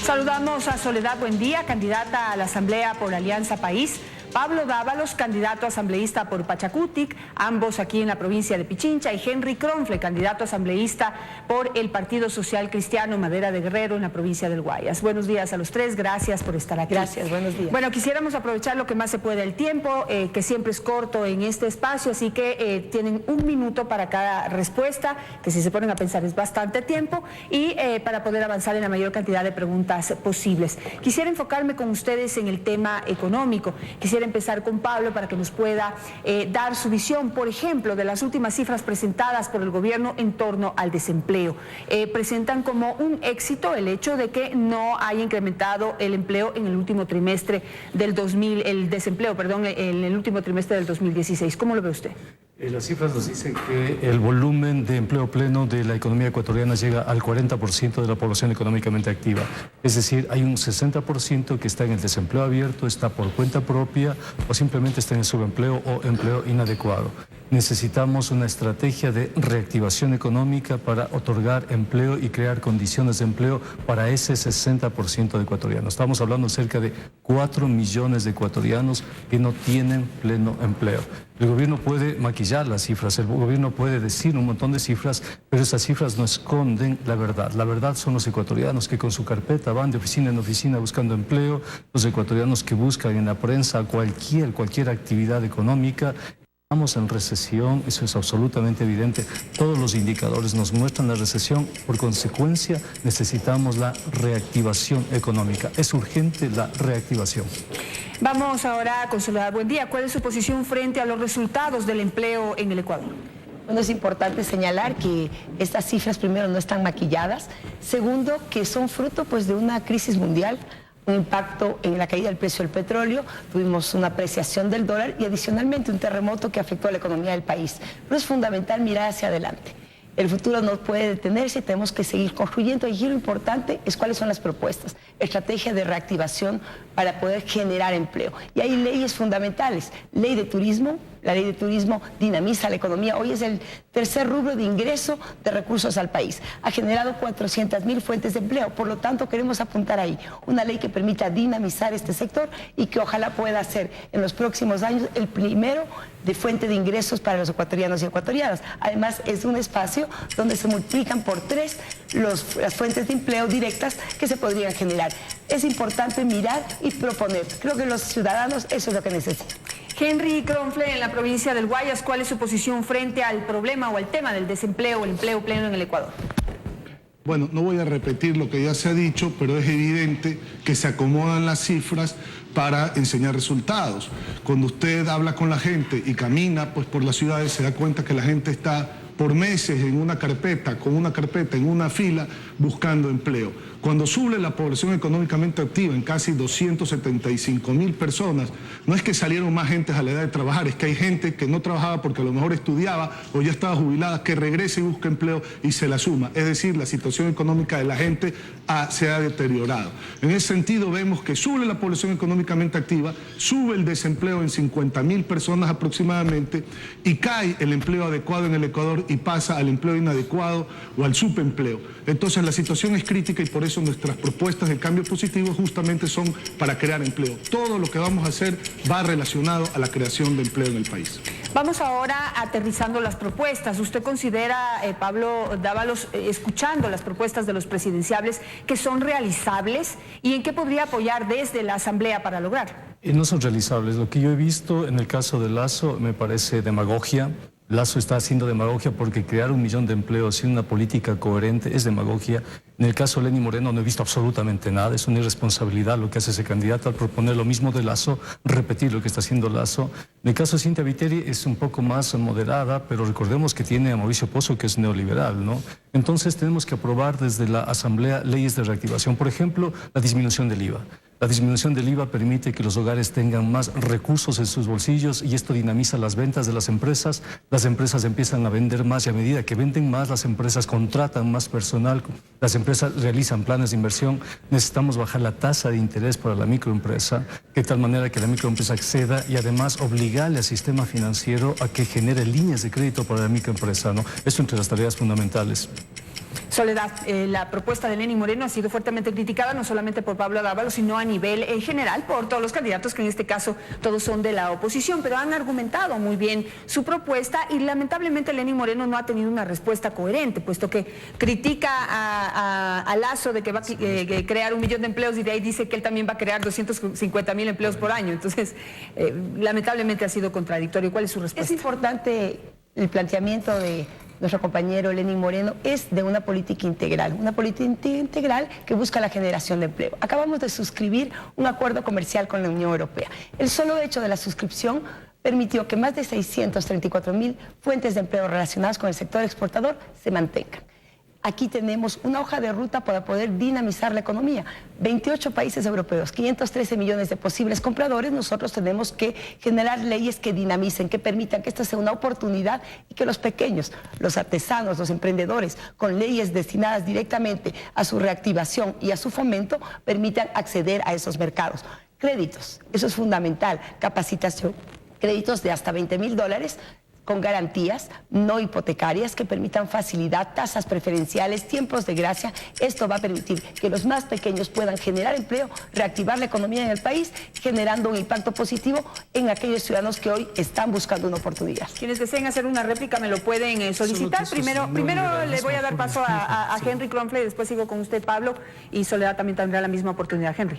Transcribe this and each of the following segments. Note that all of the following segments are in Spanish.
Saludamos a Soledad Buendía, candidata a la Asamblea por Alianza País. Pablo Dávalos, candidato asambleísta por Pachacutic, ambos aquí en la provincia de Pichincha, y Henry Kronfle, candidato asambleísta por el Partido Social Cristiano Madera de Guerrero en la provincia del Guayas. Buenos días a los tres, gracias por estar aquí. Gracias, buenos días. Bueno, quisiéramos aprovechar lo que más se puede el tiempo, que siempre es corto en este espacio, así que tienen 1 minuto para cada respuesta, que si se ponen a pensar es bastante tiempo, y para poder avanzar en la mayor cantidad de preguntas posibles. Quisiera enfocarme con ustedes en el tema económico. Quisiera empezar con Pablo para que nos pueda dar su visión, por ejemplo, de las últimas cifras presentadas por el gobierno en torno al desempleo. Presentan como un éxito el hecho de que no haya incrementado el empleo en el último trimestre del el desempleo, perdón, en el último trimestre del 2016. ¿Cómo lo ve usted? Las cifras nos dicen que el volumen de empleo pleno de la economía ecuatoriana llega al 40% de la población económicamente activa. Es decir, hay un 60% que está en el desempleo abierto, está por cuenta propia o simplemente está en el subempleo o empleo inadecuado. Necesitamos una estrategia de reactivación económica para otorgar empleo y crear condiciones de empleo para ese 60% de ecuatorianos. Estamos hablando cerca de 4 millones de ecuatorianos que no tienen pleno empleo. El gobierno puede maquillar las cifras, el gobierno puede decir un montón de cifras, pero esas cifras no esconden la verdad. La verdad son los ecuatorianos que con su carpeta van de oficina en oficina buscando empleo, los ecuatorianos que buscan en la prensa cualquier actividad económica. Estamos en recesión, eso es absolutamente evidente. Todos los indicadores nos muestran la recesión. Por consecuencia, necesitamos la reactivación económica. Es urgente la reactivación. Vamos ahora con Soledad Buendía. ¿Cuál es su posición frente a los resultados del empleo en el Ecuador? Bueno, es importante señalar que estas cifras, primero, no están maquilladas. Segundo, que son fruto pues, de una crisis mundial, un impacto en la caída del precio del petróleo, tuvimos una apreciación del dólar y adicionalmente un terremoto que afectó a la economía del país. Pero es fundamental mirar hacia adelante. El futuro no puede detenerse, tenemos que seguir construyendo. Y lo importante es cuáles son las propuestas, estrategia de reactivación para poder generar empleo. Y hay leyes fundamentales, ley de turismo. La ley de turismo dinamiza la economía. Hoy es el tercer rubro de ingreso de recursos al país. Ha generado 400.000 fuentes de empleo. Por lo tanto, queremos apuntar ahí una ley que permita dinamizar este sector y que ojalá pueda ser en los próximos años el primero de fuente de ingresos para los ecuatorianos y ecuatorianas. Además, es un espacio donde se multiplican por 3 las fuentes de empleo directas que se podrían generar. Es importante mirar y proponer. Creo que los ciudadanos eso es lo que necesitan. Henry Kronfle, en la provincia del Guayas, ¿cuál es su posición frente al problema o al tema del desempleo o el empleo pleno en el Ecuador? Bueno, no voy a repetir lo que ya se ha dicho, pero es evidente que se acomodan las cifras para enseñar resultados. Cuando usted habla con la gente y camina pues, por las ciudades, se da cuenta que la gente está por meses en una carpeta, en una fila, buscando empleo. Cuando sube la población económicamente activa en casi 275.000 personas, no es que salieron más gente a la edad de trabajar, es que hay gente que no trabajaba porque a lo mejor estudiaba o ya estaba jubilada, que regresa y busca empleo y se la suma. Es decir, la situación económica de la gente se ha deteriorado. En ese sentido vemos que sube la población económicamente activa, sube el desempleo en 50.000 personas aproximadamente y cae el empleo adecuado en el Ecuador y pasa al empleo inadecuado o al subempleo. Entonces la situación es crítica y por eso nuestras propuestas de cambio positivo justamente son para crear empleo. Todo lo que vamos a hacer va relacionado a la creación de empleo en el país. Vamos ahora aterrizando las propuestas. ¿Usted considera, Pablo Dávalos, escuchando las propuestas de los presidenciables, que son realizables y en qué podría apoyar desde la Asamblea para lograr? No son realizables. Lo que yo he visto en el caso de Lasso me parece demagogia. Lasso está haciendo demagogia porque crear 1 millón de empleos sin una política coherente es demagogia. En el caso de Lenín Moreno no he visto absolutamente nada, es una irresponsabilidad lo que hace ese candidato al proponer lo mismo de Lasso, repetir lo que está haciendo Lasso. En el caso de Cintia Viteri es un poco más moderada, pero recordemos que tiene a Mauricio Pozo, que es neoliberal, ¿no? Entonces tenemos que aprobar desde la Asamblea leyes de reactivación, por ejemplo, la disminución del IVA. La disminución del IVA permite que los hogares tengan más recursos en sus bolsillos y esto dinamiza las ventas de las empresas empiezan a vender más y a medida que venden más, las empresas contratan más personal, las empresas realizan planes de inversión. Necesitamos bajar la tasa de interés para la microempresa, de tal manera que la microempresa acceda y además obligarle al sistema financiero a que genere líneas de crédito para la microempresa, ¿no? Esto entre las tareas fundamentales. Soledad, la propuesta de Lenín Moreno ha sido fuertemente criticada, no solamente por Pablo Dávalos, sino a nivel general por todos los candidatos, que en este caso todos son de la oposición, pero han argumentado muy bien su propuesta y lamentablemente Lenín Moreno no ha tenido una respuesta coherente, puesto que critica a Lasso de que va a crear 1 millón de empleos y de ahí dice que él también va a crear 250.000 empleos por año. Entonces, lamentablemente ha sido contradictorio. ¿Cuál es su respuesta? Es importante el planteamiento de nuestro compañero Lenín Moreno, es de una política integral que busca la generación de empleo. Acabamos de suscribir un acuerdo comercial con la Unión Europea. El solo hecho de la suscripción permitió que más de 634.000 fuentes de empleo relacionadas con el sector exportador se mantengan. Aquí tenemos una hoja de ruta para poder dinamizar la economía. 28 países europeos, 513 millones de posibles compradores. Nosotros tenemos que generar leyes que dinamicen, que permitan que esta sea una oportunidad y que los pequeños, los artesanos, los emprendedores, con leyes destinadas directamente a su reactivación y a su fomento, permitan acceder a esos mercados. Créditos, eso es fundamental. Capacitación, créditos de hasta $20.000 con garantías no hipotecarias que permitan facilidad, tasas preferenciales, tiempos de gracia. Esto va a permitir que los más pequeños puedan generar empleo, reactivar la economía en el país, generando un impacto positivo en aquellos ciudadanos que hoy están buscando una oportunidad. Quienes deseen hacer una réplica me lo pueden solicitar. Primero le voy a dar paso a Henry Kronfle, después sigo con usted, Pablo, y Soledad también tendrá la misma oportunidad. Henry.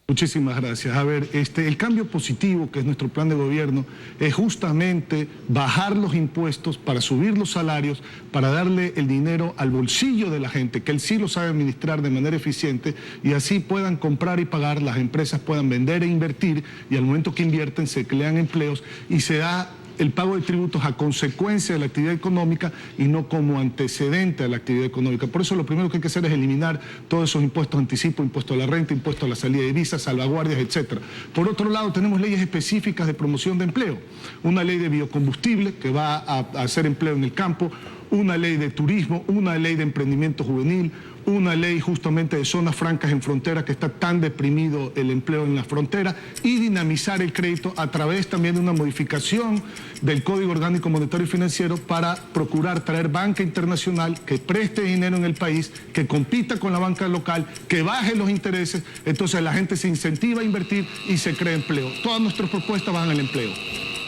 Muchísimas gracias. A ver, el cambio positivo que es nuestro plan de gobierno es justamente bajar los impuestos para subir los salarios, para darle el dinero al bolsillo de la gente, que él sí lo sabe administrar de manera eficiente y así puedan comprar y pagar, las empresas puedan vender e invertir y al momento que invierten se crean empleos y se da el pago de tributos a consecuencia de la actividad económica y no como antecedente a la actividad económica. Por eso lo primero que hay que hacer es eliminar todos esos impuestos anticipo, impuesto a la renta, impuesto a la salida de divisas, salvaguardias, etc. Por otro lado, tenemos leyes específicas de promoción de empleo. Una ley de biocombustible que va a hacer empleo en el campo, una ley de turismo, una ley de emprendimiento juvenil, una ley justamente de zonas francas en frontera que está tan deprimido el empleo en la frontera y dinamizar el crédito a través también de una modificación del Código Orgánico Monetario y Financiero para procurar traer banca internacional que preste dinero en el país, que compita con la banca local, que baje los intereses, entonces la gente se incentiva a invertir y se crea empleo. Todas nuestras propuestas van al empleo.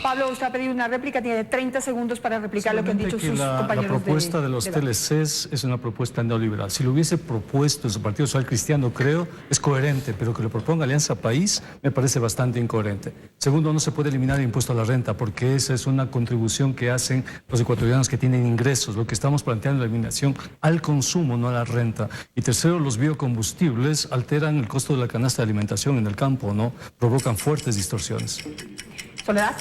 Pablo, usted ha pedido una réplica, tiene 30 segundos para replicar lo que han dicho sus compañeros. La propuesta de los TLCs es una propuesta neoliberal. Si lo hubiese propuesto su Partido Social Cristiano, creo, es coherente, pero que lo proponga Alianza País me parece bastante incoherente. Segundo, no se puede eliminar el impuesto a la renta, porque esa es una contribución que hacen los ecuatorianos que tienen ingresos. Lo que estamos planteando es la eliminación al consumo, no a la renta. Y tercero, los biocombustibles alteran el costo de la canasta de alimentación en el campo, ¿no? Provocan fuertes distorsiones. Soledad.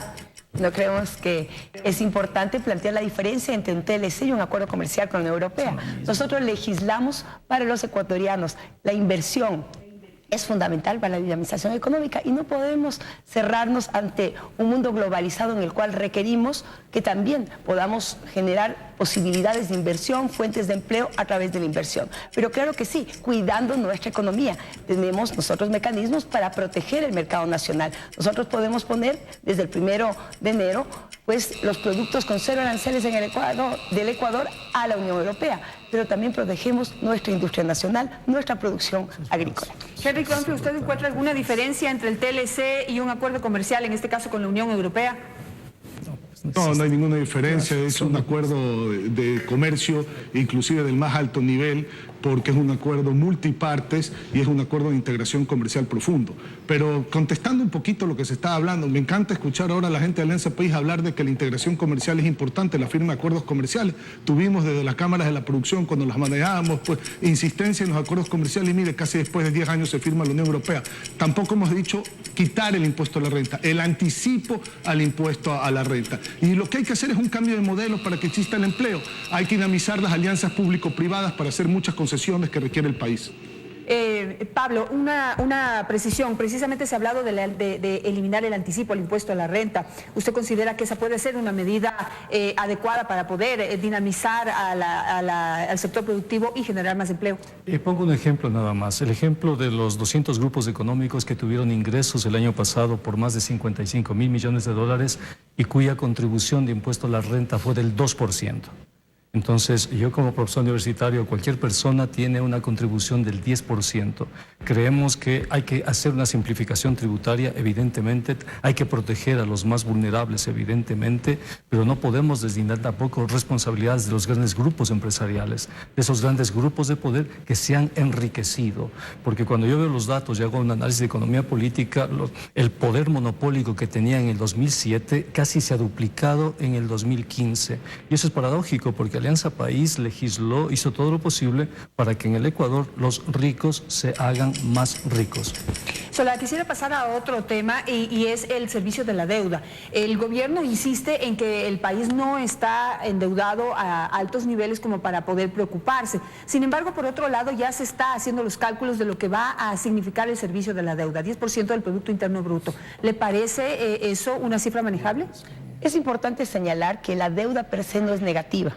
No creemos que es importante plantear la diferencia entre un TLC y un acuerdo comercial con la Unión Europea. Nosotros legislamos para los ecuatorianos. La inversión es fundamental para la dinamización económica y no podemos cerrarnos ante un mundo globalizado en el cual requerimos que también podamos generar posibilidades de inversión, fuentes de empleo a través de la inversión. Pero claro que sí, cuidando nuestra economía. Tenemos nosotros mecanismos para proteger el mercado nacional. Nosotros podemos poner desde el 1 de enero pues, los productos con cero aranceles en el Ecuador, del Ecuador a la Unión Europea, pero también protegemos nuestra industria nacional, nuestra producción agrícola. Henry Kronfle, ¿usted encuentra alguna diferencia entre el TLC y un acuerdo comercial, en este caso con la Unión Europea? No hay ninguna diferencia, es un acuerdo de comercio, inclusive del más alto nivel, porque es un acuerdo multipartes y es un acuerdo de integración comercial profundo. Pero contestando un poquito lo que se está hablando, me encanta escuchar ahora a la gente de Alianza País hablar de que la integración comercial es importante, la firma de acuerdos comerciales. Tuvimos desde las cámaras de la producción, cuando las manejábamos, pues insistencia en los acuerdos comerciales y mire, casi después de 10 años se firma la Unión Europea. Tampoco hemos dicho quitar el impuesto a la renta, el anticipo al impuesto a la renta. Y lo que hay que hacer es un cambio de modelo para que exista el empleo. Hay que dinamizar las alianzas público-privadas para hacer muchas concesiones que requiere el país. Pablo, una precisión. Precisamente se ha hablado de eliminar el anticipo al impuesto a la renta. ¿Usted considera que esa puede ser una medida adecuada para poder dinamizar al sector productivo y generar más empleo? Pongo un ejemplo nada más. El ejemplo de los 200 grupos económicos que tuvieron ingresos el año pasado por más de 55.000 millones de dólares y cuya contribución de impuesto a la renta fue del 2%. Entonces, yo como profesor universitario, cualquier persona tiene una contribución del 10%. Creemos que hay que hacer una simplificación tributaria, evidentemente, hay que proteger a los más vulnerables, evidentemente, pero no podemos deslindar tampoco responsabilidades de los grandes grupos empresariales, de esos grandes grupos de poder que se han enriquecido. Porque cuando yo veo los datos y hago un análisis de economía política, el poder monopólico que tenía en el 2007 casi se ha duplicado en el 2015. Y eso es paradójico porque Alianza País legisló, hizo todo lo posible para que en el Ecuador los ricos se hagan más ricos. Soledad, quisiera pasar a otro tema y es el servicio de la deuda. El gobierno insiste en que el país no está endeudado a altos niveles como para poder preocuparse. Sin embargo, por otro lado, ya se está haciendo los cálculos de lo que va a significar el servicio de la deuda, 10% del Producto Interno Bruto. ¿Le parece eso una cifra manejable? Es importante señalar que la deuda per se no es negativa.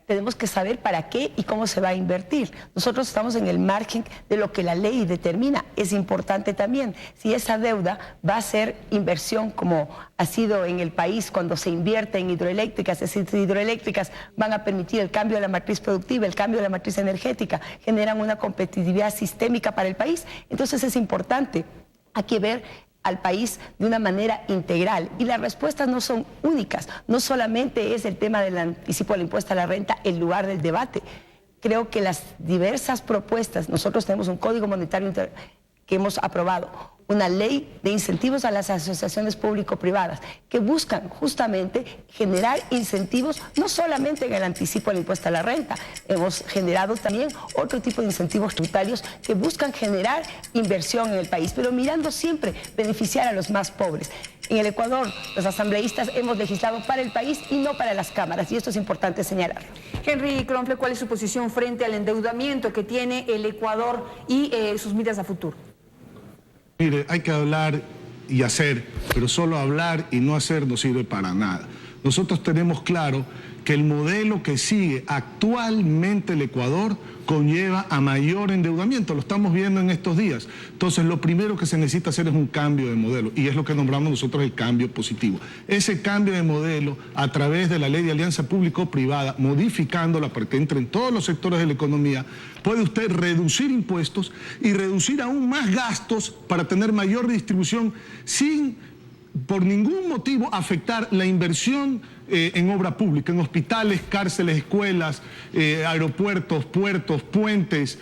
Tenemos que saber para qué y cómo se va a invertir. Nosotros estamos en el margen de lo que la ley determina. Es importante también, si esa deuda va a ser inversión como ha sido en el país cuando se invierte en hidroeléctricas, es decir, hidroeléctricas van a permitir el cambio de la matriz productiva, el cambio de la matriz energética, generan una competitividad sistémica para el país. Entonces es importante, hay que ver al país de una manera integral y las respuestas no son únicas, no solamente es el tema del anticipo del impuesto a la renta el lugar del debate. Creo que las diversas propuestas, nosotros tenemos un código monetario que hemos aprobado, una ley de incentivos a las asociaciones público-privadas que buscan justamente generar incentivos no solamente en el anticipo del impuesto a la renta, hemos generado también otro tipo de incentivos tributarios que buscan generar inversión en el país, pero mirando siempre beneficiar a los más pobres. En el Ecuador, los asambleístas hemos legislado para el país y no para las cámaras, y esto es importante señalarlo. Henry Kronfle, ¿cuál es su posición frente al endeudamiento que tiene el Ecuador y sus miras a futuro? Mire, hay que hablar y hacer, pero solo hablar y no hacer no sirve para nada. Nosotros tenemos claro que el modelo que sigue actualmente el Ecuador conlleva a mayor endeudamiento, lo estamos viendo en estos días. Entonces, lo primero que se necesita hacer es un cambio de modelo, y es lo que nombramos nosotros el cambio positivo. Ese cambio de modelo, a través de la ley de alianza público-privada, modificándola para que entre en todos los sectores de la economía, puede usted reducir impuestos y reducir aún más gastos para tener mayor distribución sin, por ningún motivo, afectar la inversión en obra pública, en hospitales, cárceles, escuelas, aeropuertos, puertos, puentes,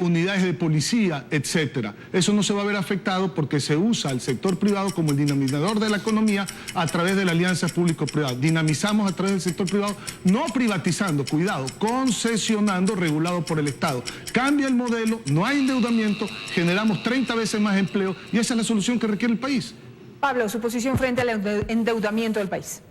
unidades de policía, etcétera. Eso no se va a ver afectado porque se usa el sector privado como el dinamizador de la economía a través de la alianza público-privada. Dinamizamos a través del sector privado, no privatizando, cuidado, concesionando, regulado por el Estado. Cambia el modelo, no hay endeudamiento, generamos 30 veces más empleo y esa es la solución que requiere el país. Pablo, su posición frente al endeudamiento del país.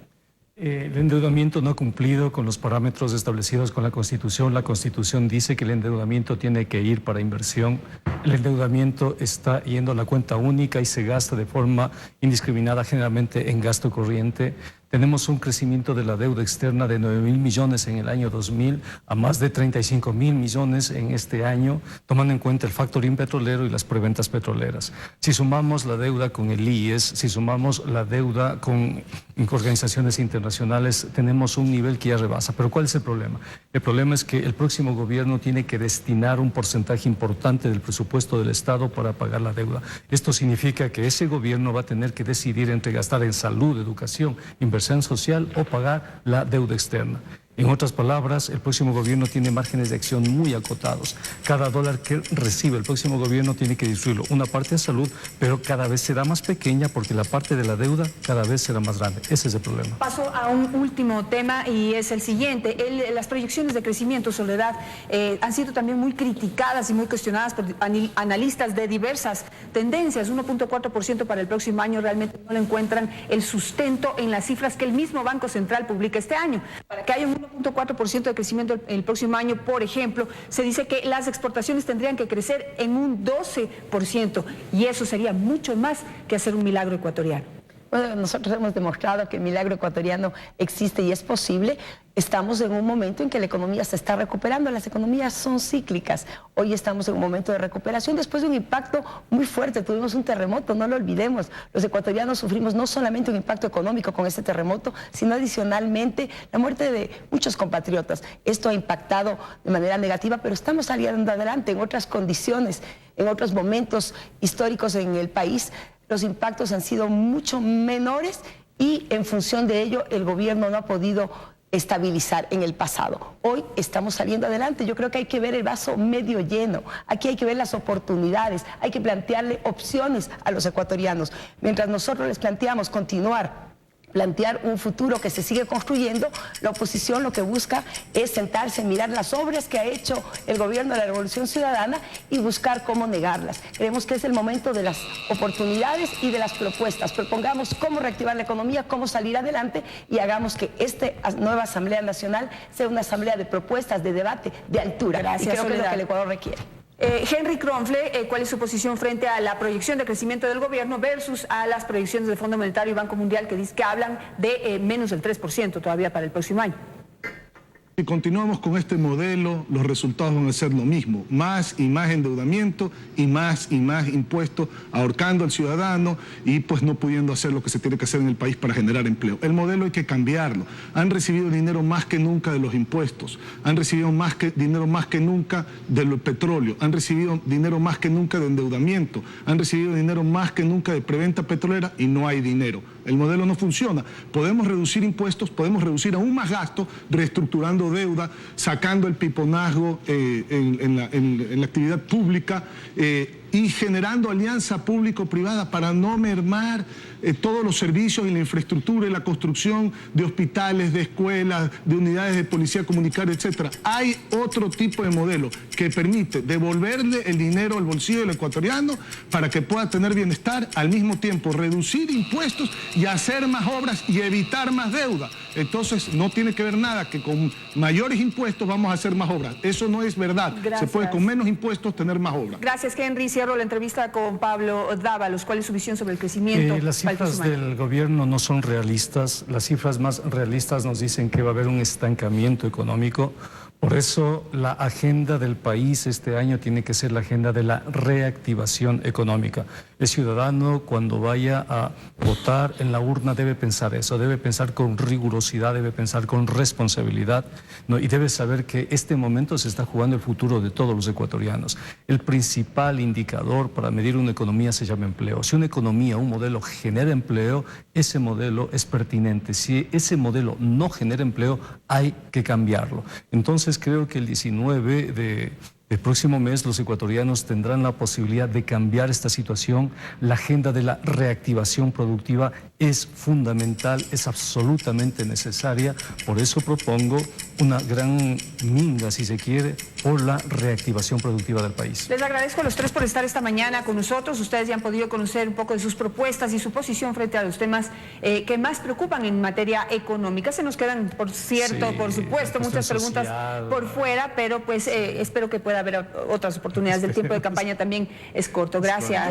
El endeudamiento no ha cumplido con los parámetros establecidos con la Constitución. La Constitución dice que el endeudamiento tiene que ir para inversión. El endeudamiento está yendo a la cuenta única y se gasta de forma indiscriminada, generalmente en gasto corriente. Tenemos un crecimiento de la deuda externa de 9.000 millones en el año 2000 a más de 35.000 millones en este año, tomando en cuenta el factoring petrolero y las preventas petroleras. Si sumamos la deuda con el IES, si sumamos la deuda con organizaciones internacionales, tenemos un nivel que ya rebasa. Pero ¿cuál es el problema? El problema es que el próximo gobierno tiene que destinar un porcentaje importante del presupuesto del Estado para pagar la deuda. Esto significa que ese gobierno va a tener que decidir entre gastar en salud, educación, inversión social o pagar la deuda externa. En otras palabras, el próximo gobierno tiene márgenes de acción muy acotados. Cada dólar que recibe el próximo gobierno tiene que distribuirlo. Una parte en salud, pero cada vez será más pequeña porque la parte de la deuda cada vez será más grande. Ese es el problema. Paso a un último tema y es el siguiente. Las proyecciones de crecimiento, Soledad, han sido también muy criticadas y muy cuestionadas por analistas de diversas tendencias. 1.4% para el próximo año realmente no le encuentran el sustento en las cifras que el mismo Banco Central publica este año. Para que haya un 1.4% de crecimiento el próximo año, por ejemplo, se dice que las exportaciones tendrían que crecer en un 12% y eso sería mucho más que hacer un milagro ecuatoriano. Bueno, nosotros hemos demostrado que el milagro ecuatoriano existe y es posible. Estamos en un momento en que la economía se está recuperando. Las economías son cíclicas. Hoy estamos en un momento de recuperación después de un impacto muy fuerte. Tuvimos un terremoto, no lo olvidemos. Los ecuatorianos sufrimos no solamente un impacto económico con ese terremoto, sino adicionalmente la muerte de muchos compatriotas. Esto ha impactado de manera negativa, pero estamos saliendo adelante en otras condiciones, en otros momentos históricos en el país. Los impactos han sido mucho menores y en función de ello el gobierno no ha podido estabilizar en el pasado. Hoy estamos saliendo adelante. Yo creo que hay que ver el vaso medio lleno. Aquí hay que ver las oportunidades, hay que plantearle opciones a los ecuatorianos. Mientras nosotros les planteamos plantear un futuro que se sigue construyendo, la oposición lo que busca es sentarse, mirar las obras que ha hecho el gobierno de la Revolución Ciudadana y buscar cómo negarlas. Creemos que es el momento de las oportunidades y de las propuestas. Propongamos cómo reactivar la economía, cómo salir adelante y hagamos que esta nueva Asamblea Nacional sea una asamblea de propuestas, de debate, de altura. Gracias, y creo que es lo Soledad. que el Ecuador requiere. Henry Kronfle, ¿cuál es su posición frente a la proyección de crecimiento del gobierno versus a las proyecciones del Fondo Monetario y Banco Mundial que hablan de menos del 3% todavía para el próximo año? Si continuamos con este modelo, los resultados van a ser lo mismo, más y más endeudamiento y más impuestos, ahorcando al ciudadano y pues no pudiendo hacer lo que se tiene que hacer en el país para generar empleo. El modelo hay que cambiarlo. Han recibido dinero más que nunca de los impuestos, han recibido dinero más que nunca del petróleo, han recibido dinero más que nunca de endeudamiento, han recibido dinero más que nunca de preventa petrolera y no hay dinero. El modelo no funciona. Podemos reducir impuestos, podemos reducir aún más gastos, reestructurando deuda, sacando el piponazgo en la actividad pública y generando alianza público-privada para no mermar todos los servicios y la infraestructura y la construcción de hospitales, de escuelas, de unidades de policía comunitaria, etcétera. Hay otro tipo de modelo que permite devolverle el dinero al bolsillo del ecuatoriano para que pueda tener bienestar, al mismo tiempo reducir impuestos y hacer más obras y evitar más deuda. Entonces no tiene que ver nada que con mayores impuestos vamos a hacer más obras. Eso no es verdad. Gracias. Se puede con menos impuestos tener más obras. Gracias, Henry. Cierro la entrevista con Pablo Dávalos. ¿Cuál es su visión sobre el crecimiento? Las cifras del gobierno no son realistas. Las cifras más realistas nos dicen que va a haber un estancamiento económico. Por eso la agenda del país este año tiene que ser la agenda de la reactivación económica. El ciudadano cuando vaya a votar en la urna debe pensar eso, debe pensar con rigurosidad, debe pensar con responsabilidad, ¿no? Y debe saber que este momento se está jugando el futuro de todos los ecuatorianos. El principal indicador para medir una economía se llama empleo. Si una economía, un modelo genera empleo, ese modelo es pertinente. Si ese modelo no genera empleo, hay que cambiarlo. Entonces creo que el 19 del próximo mes los ecuatorianos tendrán la posibilidad de cambiar esta situación. La agenda de la reactivación productiva es fundamental, es absolutamente necesaria. Por eso propongo una gran minga, si se quiere, por la reactivación productiva del país. Les agradezco a los tres por estar esta mañana con nosotros. Ustedes ya han podido conocer un poco de sus propuestas y su posición frente a los temas que más preocupan en materia económica. Se nos quedan, por cierto, Sí, por supuesto, muchas preguntas por fuera, pero pues espero que pueda haber otras oportunidades. El tiempo de campaña también es corto. Gracias.